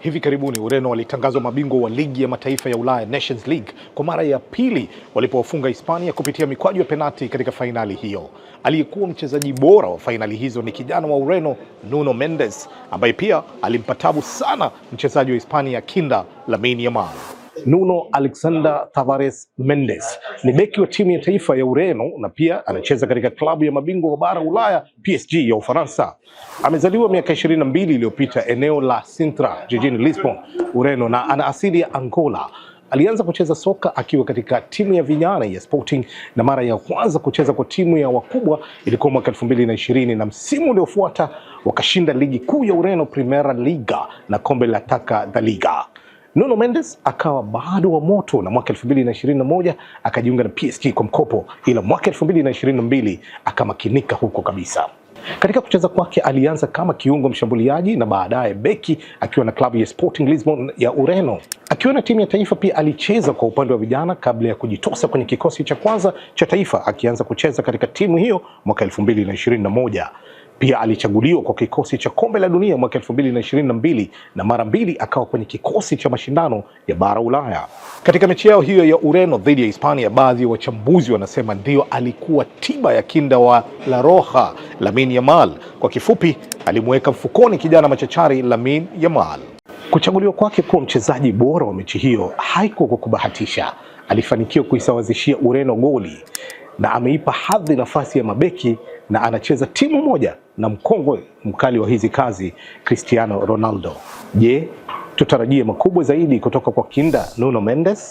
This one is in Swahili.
Hivi karibuni Ureno walitangazwa mabingwa wa ligi ya mataifa ya Ulaya Nations League kwa mara ya pili walipowafunga Hispania kupitia mikwaju ya penalti katika fainali hiyo. Aliyekuwa mchezaji bora wa fainali hizo ni kijana wa Ureno Nuno Mendes, ambaye pia alimpa tabu sana mchezaji wa Hispania kinda Lamine Yamal. Nuno Alexander Tavares Mendes ni beki wa timu ya taifa ya Ureno na pia anacheza katika klabu ya mabingwa wa bara Ulaya PSG ya Ufaransa. Amezaliwa miaka 22 iliyopita eneo la Sintra jijini Lisbon, Ureno, na ana asili ya Angola. Alianza kucheza soka akiwa katika timu ya vijana ya Sporting na mara ya kwanza kucheza kwa timu ya wakubwa ilikuwa mwaka 2020, na msimu uliofuata wakashinda ligi kuu ya Ureno Primera Liga na kombe la Taça da Liga. Nuno Mendes akawa bado wa moto na mwaka 2021 akajiunga na PSG kwa mkopo, ila mwaka 2022 akamakinika huko kabisa. Katika kucheza kwake alianza kama kiungo mshambuliaji na baadaye beki akiwa na klabu ya Sporting Lisbon ya Ureno. Akiwa na timu ya taifa pia alicheza kwa upande wa vijana kabla ya kujitosa kwenye kikosi cha kwanza cha taifa, akianza kucheza katika timu hiyo mwaka 2021. Pia alichaguliwa kwa kikosi cha kombe la dunia mwaka 2022 na mara mbili akawa kwenye kikosi cha mashindano ya bara Ulaya. Katika mechi yao hiyo ya Ureno dhidi ya Hispania, baadhi ya wachambuzi wanasema ndio alikuwa tiba ya kinda wa La Roja Lamine Yamal. Kwa kifupi, alimweka mfukoni kijana machachari Lamine Yamal. Kuchaguliwa kwake kuwa mchezaji bora wa mechi hiyo haikuwa kwa kubahatisha. Alifanikiwa kuisawazishia Ureno goli na ameipa hadhi nafasi ya mabeki, na anacheza timu moja na mkongwe mkali wa hizi kazi Cristiano Ronaldo. Je, tutarajie makubwa zaidi kutoka kwa kinda Nuno Mendes?